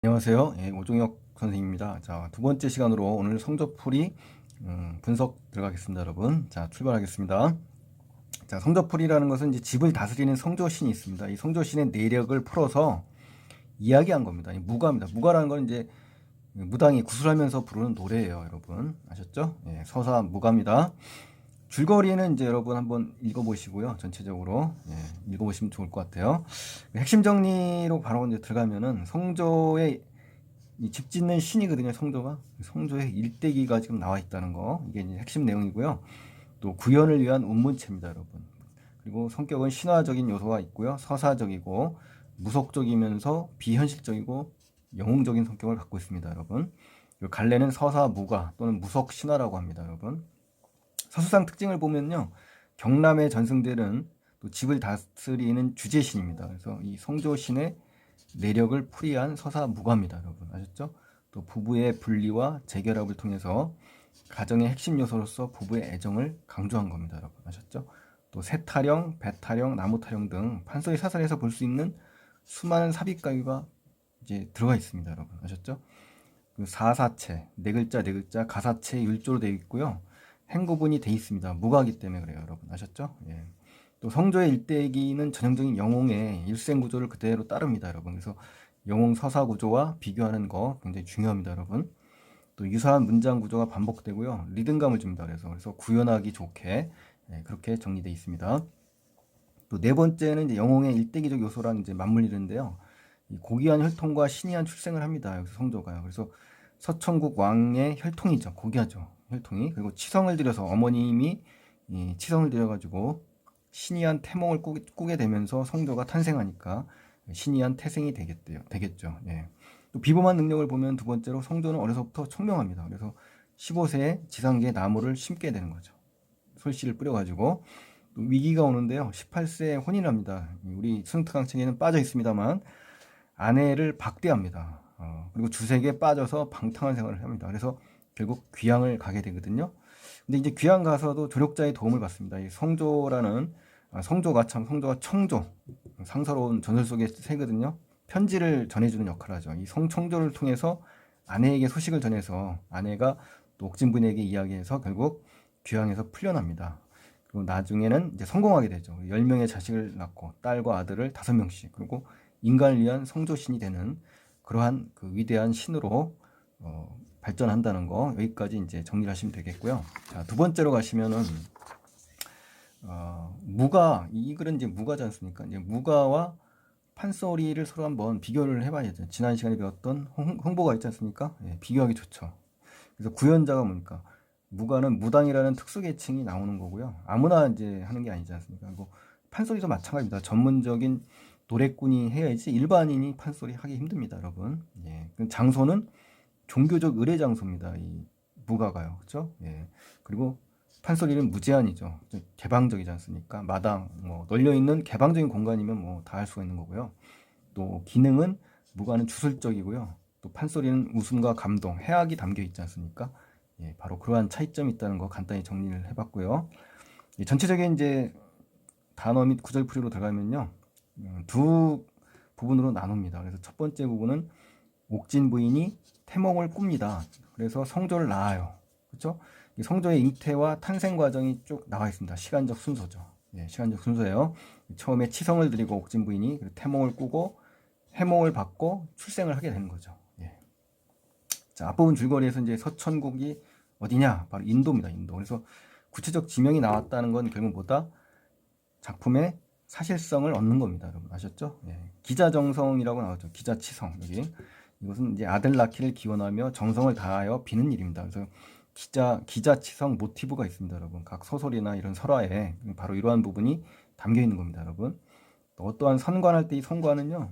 안녕하세요. 오종혁 선생님입니다. 자, 두 번째 시간으로 오늘 성적풀이 분석 들어가겠습니다, 여러분. 자, 출발하겠습니다. 자, 성적풀이라는 것은 이제 집을 다스리는 성조신이 있습니다. 이 성조신의 내력을 풀어서 이야기한 겁니다. 이 무가입니다. 무가라는 건 이제 무당이 구슬하면서 부르는 노래예요, 여러분. 아셨죠? 서사 무가입니다. 줄거리는 이제 여러분 한번 읽어보시고요. 전체적으로 읽어보시면 좋을 것 같아요. 핵심 정리로 바로 이제 들어가면은 성조의 이 집 짓는 신이거든요. 성조가. 성조의 일대기가 지금 나와 있다는 거. 이게 이제 핵심 내용이고요. 또 구현을 위한 운문체입니다, 여러분. 그리고 성격은 신화적인 요소가 있고요. 서사적이고 무속적이면서 비현실적이고 영웅적인 성격을 갖고 있습니다, 여러분. 갈래는 서사 무가 또는 무속 신화라고 합니다, 여러분. 서수상 특징을 보면요. 경남의 전승들은 또 집을 다스리는 주제신입니다. 그래서 이 성조신의 내력을 풀이한 서사무가입니다, 여러분. 아셨죠? 또 부부의 분리와 재결합을 통해서 가정의 핵심 요소로서 부부의 애정을 강조한 겁니다, 여러분. 아셨죠? 또 새타령, 배타령, 나무타령 등 판소리 사설에서 볼 수 있는 수많은 삽입가유가 이제 들어가 있습니다, 여러분. 아셨죠? 그 사사체, 네 글자 네 글자 가사체 율조로 되어 있고요. 행구분이 되어 있습니다. 무가기 때문에 그래요, 여러분. 아셨죠? 또 성조의 일대기는 전형적인 영웅의 일생 구조를 그대로 따릅니다, 여러분. 그래서 영웅 서사 구조와 비교하는 거 굉장히 중요합니다, 여러분. 또 유사한 문장 구조가 반복되고요. 리듬감을 줍니다. 그래서 구현하기 좋게 그렇게 정리되어 있습니다. 또 네 번째는 이제 영웅의 일대기적 요소랑 이제 맞물리는데요. 이 고귀한 혈통과 신이한 출생을 합니다. 여기서 성조가요. 그래서 서천국 왕의 혈통이죠. 고귀하죠. 혈통이. 그리고 치성을 들여서 어머님이 치성을 들여가지고 신이한 태몽을 꾸게 되면서 성조가 탄생하니까 신이한 태생이 되겠죠. 또 비범한 능력을 보면 두 번째로 성조는 어려서부터 총명합니다. 그래서 15세에 지상계에 나무를 심게 되는 거죠. 솔씨를 뿌려가지고 또 위기가 오는데요. 18세에 혼인을 합니다. 우리 순특강책에는 빠져 있습니다만 아내를 박대합니다. 그리고 주색에 빠져서 방탕한 생활을 합니다. 그래서 결국 귀양을 가게 되거든요. 근데 이제 귀양 가서도 조력자의 도움을 받습니다. 이 성조가 청조, 상서로운 전설 속의 새거든요. 편지를 전해주는 역할을 하죠. 이 성청조를 통해서 아내에게 소식을 전해서 아내가 또 옥진분에게 이야기해서 결국 귀양에서 풀려납니다. 그리고 나중에는 이제 성공하게 되죠. 10명의 자식을 낳고 딸과 아들을 5명씩, 그리고 인간을 위한 성조신이 되는 그러한 그 위대한 신으로 발전한다는 거, 여기까지 이제 정리를 하시면 되겠고요. 자, 두 번째로 가시면은 무가, 이 글은 이제 무가지 않습니까? 이제 무가와 판소리를 서로 한번 비교를 해봐야죠. 지난 시간에 배웠던 홍보가 있지 않습니까? 비교하기 좋죠. 그래서 구현자가 뭡니까? 무가는 무당이라는 특수 계층이 나오는 거고요. 아무나 이제 하는 게 아니지 않습니까? 그리고 판소리도 마찬가지입니다. 전문적인 노래꾼이 해야지 일반인이 판소리 하기 힘듭니다, 여러분. 장소는 종교적 의례 장소입니다. 이 무가가요, 그렇죠? 그리고 판소리는 무제한이죠. 개방적이지 않습니까? 마당, 뭐 널려 있는 개방적인 공간이면 뭐 다 할 수가 있는 거고요. 또 기능은 무가는 주술적이고요. 또 판소리는 웃음과 감동, 해악이 담겨 있지 않습니까? 바로 그러한 차이점이 있다는 거 간단히 정리를 해봤고요. 전체적인 이제 단어 및 구절풀이로 들어가면요, 두 부분으로 나눕니다. 그래서 첫 번째 부분은 옥진 부인이 태몽을 꿉니다. 그래서 성조를 낳아요. 그렇죠? 성조의 잉태와 탄생 과정이 쭉 나와 있습니다. 시간적 순서죠. 시간적 순서예요. 처음에 치성을 드리고 옥진 부인이 태몽을 꾸고 해몽을 받고 출생을 하게 되는 거죠. 자, 앞부분 줄거리에서 이제 서천국이 어디냐? 바로 인도입니다. 인도. 그래서 구체적 지명이 나왔다는 건 결국 뭐다? 작품의 사실성을 얻는 겁니다. 여러분 아셨죠? 기자정성이라고 나오죠. 기자치성. 여기 이것은 이제 아들 낳기를 기원하며 정성을 다하여 비는 일입니다. 그래서 기자치성 모티브가 있습니다, 여러분. 각 소설이나 이런 설화에 바로 이러한 부분이 담겨 있는 겁니다, 여러분. 또 어떠한 선관할 때 이 선관은요,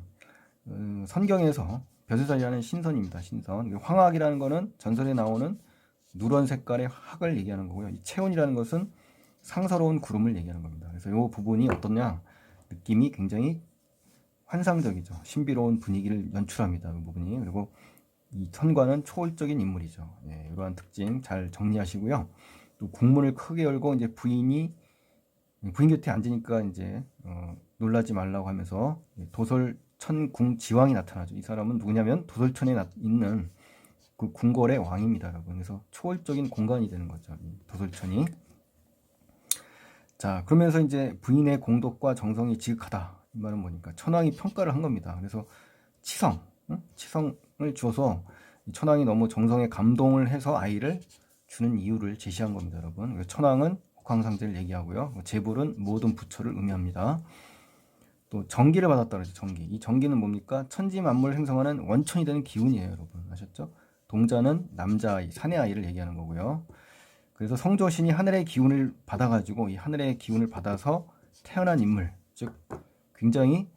선경에서 벼슬살이라는 신선입니다. 신선. 황학이라는 거는 전설에 나오는 누런 색깔의 학을 얘기하는 거고요. 이 체온이라는 것은 상서로운 구름을 얘기하는 겁니다. 그래서 이 부분이 어떠냐? 느낌이 굉장히 환상적이죠. 신비로운 분위기를 연출합니다. 이 부분이. 그리고 이 선관은 초월적인 인물이죠. 이러한 특징 잘 정리하시고요. 또 국문을 크게 열고 이제 부인 곁에 앉으니까 이제 놀라지 말라고 하면서 도솔 천궁지왕이 나타나죠. 이 사람은 누구냐면 도솔천에 있는 그 궁궐의 왕입니다, 여러분. 그래서 초월적인 공간이 되는 거죠, 이 도솔천이. 자, 그러면서 이제 부인의 공덕과 정성이 지극하다. 이 말은 뭐니까 천왕이 평가를 한 겁니다. 그래서 치성, 치성을 주어서 천왕이 너무 정성에 감동을 해서 아이를 주는 이유를 제시한 겁니다, 여러분. 천왕은 국왕상제를 얘기하고요. 제불은 모든 부처를 의미합니다. 또 정기를 받았다 그러죠. 정기. 이 정기는 뭡니까? 천지 만물을 생성하는 원천이 되는 기운이에요, 여러분. 아셨죠? 동자는 남자아이, 사내아이를 얘기하는 거고요. 그래서 성조신이 하늘의 기운을 받아가지고 이 하늘의 기운을 받아서 태어난 인물, 즉 굉장히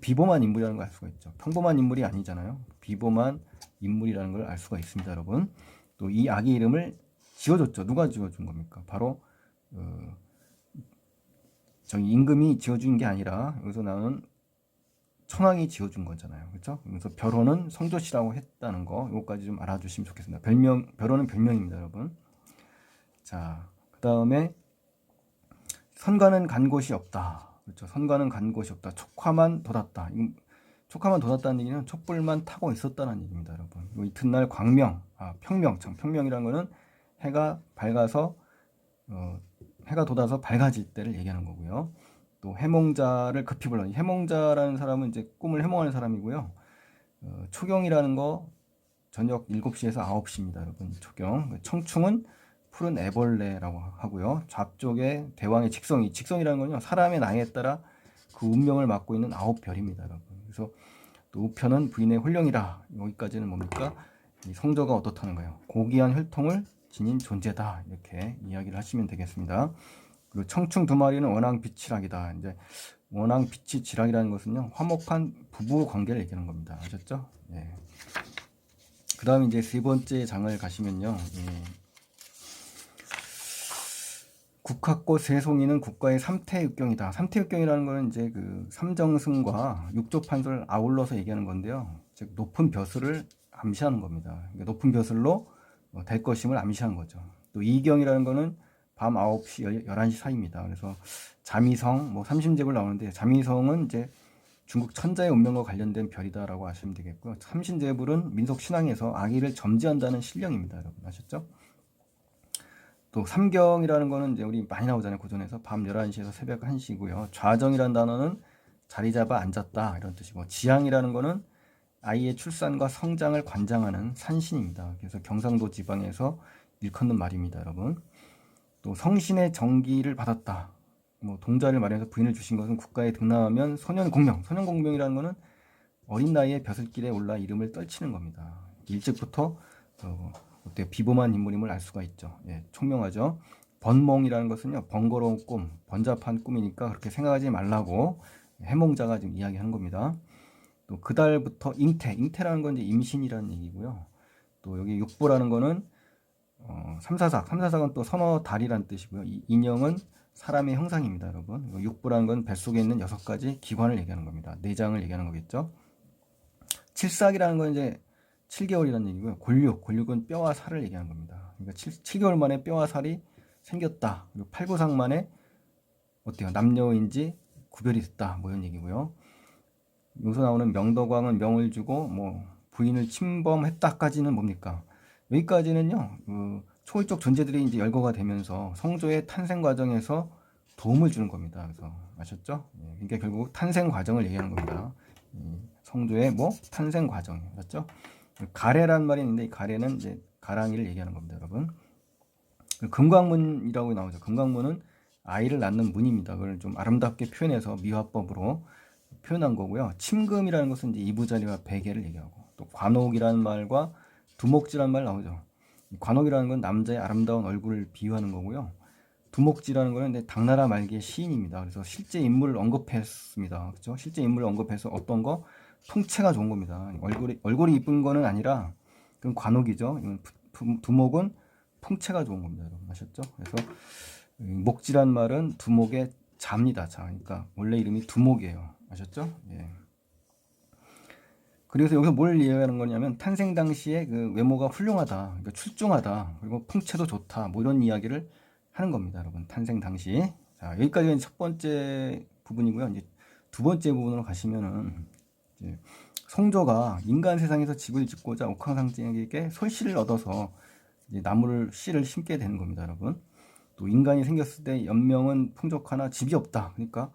비범한 인물이라는 걸 알 수가 있죠. 평범한 인물이 아니잖아요. 비범한 인물이라는 걸 알 수가 있습니다, 여러분. 또 이 아기 이름을 지어줬죠. 누가 지어준 겁니까? 바로 저기 임금이 지어준 게 아니라 여기서 나오는 천왕이 지어준 거잖아요. 그렇죠? 그래서 별호는 성조씨라고 했다는 거, 이거까지 좀 알아주시면 좋겠습니다. 별호는 별명입니다, 여러분. 자, 그 다음에 선가는 간 곳이 없다. 그렇죠? 선가는 간 곳이 없다. 촉화만 돋았다. 촉화만 돋았다는 얘기는 촛불만 타고 있었다는 얘기입니다, 여러분. 이튿날 광명, 평명, 평명이라는 거는 해가 밝아서 해가 돋아서 밝아질 때를 얘기하는 거고요. 또 해몽자를 급히 불러. 해몽자라는 사람은 이제 꿈을 해몽하는 사람이고요. 초경이라는 거 저녁 7시에서 9시입니다, 여러분. 초경. 청충은 푸른 애벌레라고 하고요. 좌쪽에 대왕의 직성이, 직성이라는 건요, 사람의 나이에 따라 그 운명을 맡고 있는 9별입니다, 여러분. 그래서 또 우편은 부인의 홀령이라. 여기까지는 뭡니까? 이 성조가 어떻다는 거예요. 고귀한 혈통을 지닌 존재다. 이렇게 이야기를 하시면 되겠습니다. 그리고 청충 두 마리는 원앙비치락이다. 이제 원앙비치지락이라는 것은요, 화목한 부부 관계를 얘기하는 겁니다. 아셨죠? 예. 그 다음에 이제 세 번째 장을 가시면요, 국학고 세송이는 국가의 삼태육경이다. 삼태육경이라는 거는 이제 그 삼정승과 육조판서를 아울러서 얘기하는 건데요. 즉 높은 벼슬을 암시하는 겁니다. 그러니까 높은 벼슬로 될 것임을 암시하는 거죠. 또 이경이라는 거는 밤 9시, 11시 사이입니다. 그래서 자미성, 뭐 삼심제불 나오는데, 자미성은 이제 중국 천자의 운명과 관련된 별이다라고 아시면 되겠고요. 삼신제불은 민속 신앙에서 아기를 점지한다는 신령입니다, 여러분. 아셨죠? 또 삼경이라는 거는 이제 우리 많이 나오잖아요, 고전에서. 밤 11시에서 새벽 1시고요. 좌정이라는 단어는 자리 잡아 앉았다, 이런 뜻이고, 지향이라는 거는 아이의 출산과 성장을 관장하는 산신입니다. 그래서 경상도 지방에서 일컫는 말입니다, 여러분. 또 성신의 정기를 받았다. 뭐 동자를 마련해서 부인을 주신 것은 국가에 등남하면 소년공명. 소년공명이라는 것은 어린 나이에 벼슬길에 올라 이름을 떨치는 겁니다. 일찍부터 비범한 인물임을 알 수가 있죠. 예, 총명하죠. 번몽이라는 것은요, 번거로운 꿈, 번잡한 꿈이니까 그렇게 생각하지 말라고 해몽자가 지금 이야기하는 겁니다. 또 그달부터 잉태라는 건 이제 임신이라는 얘기고요. 또 여기 육부라는 거는 삼사삭은 또 서너 달이라는 뜻이고요. 이 인형은 사람의 형상입니다, 여러분. 육부라는 건 뱃속에 있는 6가지 기관을 얘기하는 겁니다. 내장을 얘기하는 거겠죠. 칠삭이라는 건 이제 7개월이라는 얘기고요. 골육은 뼈와 살을 얘기하는 겁니다. 그러니까 7개월 만에 뼈와 살이 생겼다. 그리고 팔구상 만에 어때요? 남녀인지 구별이 됐다. 뭐 이런 얘기고요. 여기서 나오는 명덕왕은 명을 주고 뭐 부인을 침범했다까지는 뭡니까? 여기까지는요, 초월적 존재들이 이제 열거가 되면서 성조의 탄생 과정에서 도움을 주는 겁니다. 그래서 아셨죠? 그러니까 결국 탄생 과정을 얘기하는 겁니다. 성조의 뭐 탄생 과정, 맞죠? 가래란 말이 있는데 이 가래는 이제 가랑이를 얘기하는 겁니다, 여러분. 금강문이라고 나오죠. 금강문은 아이를 낳는 문입니다. 그걸 좀 아름답게 표현해서 미화법으로 표현한 거고요. 침금이라는 것은 이제 이부자리와 베개를 얘기하고, 또 관옥이라는 말과 두목지라는 말 나오죠. 관옥이라는 건 남자의 아름다운 얼굴을 비유하는 거고요. 두목지라는 거는 이제 당나라 말기의 시인입니다. 그래서 실제 인물을 언급했습니다. 그렇죠? 실제 인물을 언급해서 어떤 거 통체가 좋은 겁니다. 얼굴이 이쁜 거는 아니라 그건 관옥이죠. 두목은 통체가 좋은 겁니다, 여러분. 아셨죠? 그래서 목지란 말은 두목의 자입니다. 자, 그러니까 원래 이름이 두목이에요. 아셨죠? 예. 그래서 여기서 뭘 이해하는 거냐면 탄생 당시에 그 외모가 훌륭하다, 그러니까 출중하다, 그리고 풍채도 좋다, 뭐 이런 이야기를 하는 겁니다, 여러분. 탄생 당시. 자, 여기까지가 첫 번째 부분이고요. 이제 두 번째 부분으로 가시면은 이제 성조가 인간 세상에서 집을 짓고자 옥황상제에게 솔씨를 얻어서 이제 나무를 씨를 심게 되는 겁니다, 여러분. 또 인간이 생겼을 때 연명은 풍족하나 집이 없다. 그러니까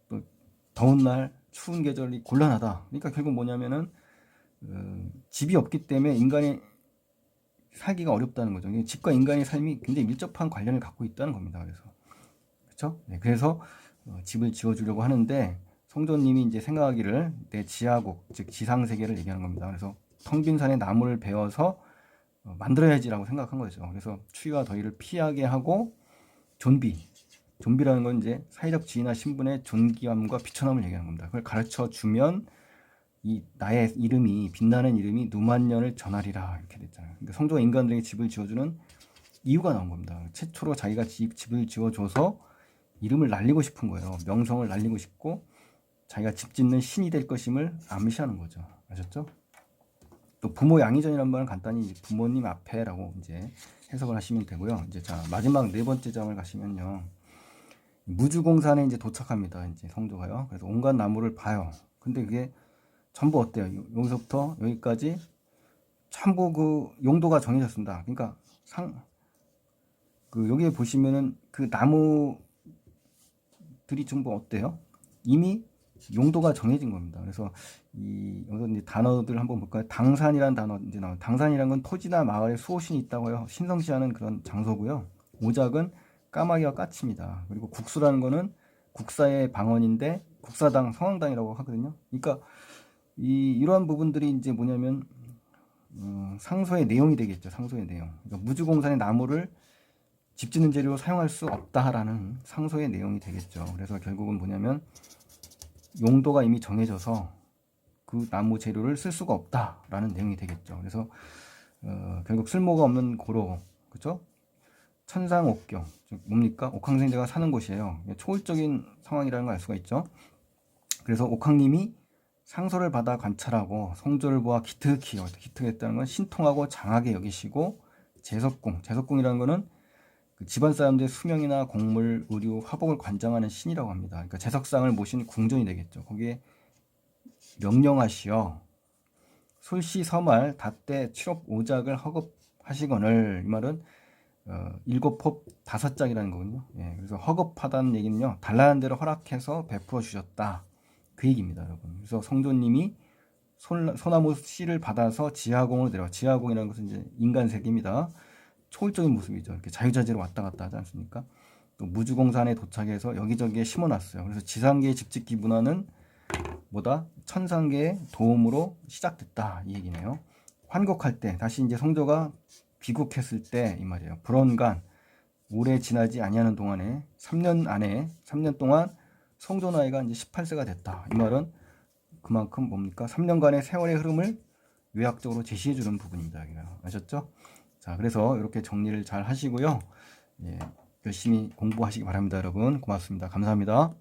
또 더운 날 추운 계절이 곤란하다. 그러니까 결국 뭐냐면은 집이 없기 때문에 인간이 살기가 어렵다는 거죠. 집과 인간의 삶이 굉장히 밀접한 관련을 갖고 있다는 겁니다. 그래서 그렇죠? 네, 그래서 집을 지어주려고 하는데 성조님이 이제 생각하기를 내 지하국, 즉 지상 세계를 얘기하는 겁니다. 그래서 텅 빈 산에 나무를 베어서 만들어야지라고 생각한 거죠. 그래서 추위와 더위를 피하게 하고 존비라는 건 이제 사회적 지위나 신분의 존귀함과 비천함을 얘기하는 겁니다. 그걸 가르쳐 주면 이 나의 이름이 빛나는 이름이 누만년을 전하리라 이렇게 됐잖아요. 그러니까 성조가 인간들에게 집을 지어주는 이유가 나온 겁니다. 최초로 자기가 집을 지어줘서 이름을 날리고 싶은 거예요. 명성을 날리고 싶고 자기가 집 짓는 신이 될 것임을 암시하는 거죠. 아셨죠? 또 부모 양의전이라는 말은 간단히 부모님 앞에라고 이제 해석을 하시면 되고요. 이제 자 마지막 네 번째 장을 가시면요. 무주공산에 이제 도착합니다. 이제 성조가요. 그래서 온갖 나무를 봐요. 근데 그게 전부 어때요? 여기서부터 여기까지 전부 그 용도가 정해졌습니다. 그러니까 여기에 보시면은 그 나무들이 전부 어때요? 이미 용도가 정해진 겁니다. 그래서 여기서 이제 단어들 한번 볼까요? 당산이라는 단어 이제 나와요. 당산이라는 건 토지나 마을에 수호신이 있다고요. 신성시하는 그런 장소고요. 오작은 까마귀와 까치입니다. 그리고 국수라는 거는 국사의 방언인데 국사당, 성황당이라고 하거든요. 그러니까 이러한 부분들이 이제 뭐냐면 상소의 내용이 되겠죠. 상소의 내용. 그러니까 무주공산의 나무를 집 짓는 재료로 사용할 수 없다라는 상소의 내용이 되겠죠. 그래서 결국은 뭐냐면 용도가 이미 정해져서 그 나무 재료를 쓸 수가 없다라는 내용이 되겠죠. 그래서 결국 쓸모가 없는 고로, 그렇죠? 천상옥경, 즉 뭡니까? 옥황상제가 사는 곳이에요. 초월적인 상황이라는 걸 알 수가 있죠. 그래서 옥황님이 상소를 받아 관찰하고 성조를 보아 기특했다는 건 신통하고 장하게 여기시고 제석궁이라는 거는 그 집안 사람들의 수명이나 공물, 의류, 화복을 관장하는 신이라고 합니다. 그러니까 제석상을 모신 궁전이 되겠죠. 거기에 명령하시어 솔시 서말 닷대 7업 5작을 허급하시거늘. 이 말은 7폭 5짝이라는 거거든요. 예, 그래서 허급하다는 얘기는요, 달라는 대로 허락해서 베풀어 주셨다, 그 얘기입니다, 여러분. 그래서 성조님이 소나무 씨를 받아서 지하공으로 내려와. 지하공이라는 것은 이제 인간 세계입니다. 초월적인 모습이죠. 이렇게 자유자재로 왔다 갔다 하지 않습니까? 또 무주공산에 도착해서 여기저기에 심어놨어요. 그래서 지상계의 집짓기 문화는 뭐다? 천상계의 도움으로 시작됐다, 이 얘기네요. 환국할 때, 다시 이제 성조가 귀국했을 때 이 말이에요. 불언간 오래 지나지 아니하는 동안에 3년 동안 성조 나이가 이제 18세가 됐다. 이 말은 그만큼 뭡니까? 3년간의 세월의 흐름을 요약적으로 제시해 주는 부분입니다. 아셨죠? 자, 그래서 이렇게 정리를 잘 하시고요. 예, 열심히 공부하시기 바랍니다, 여러분. 고맙습니다. 감사합니다.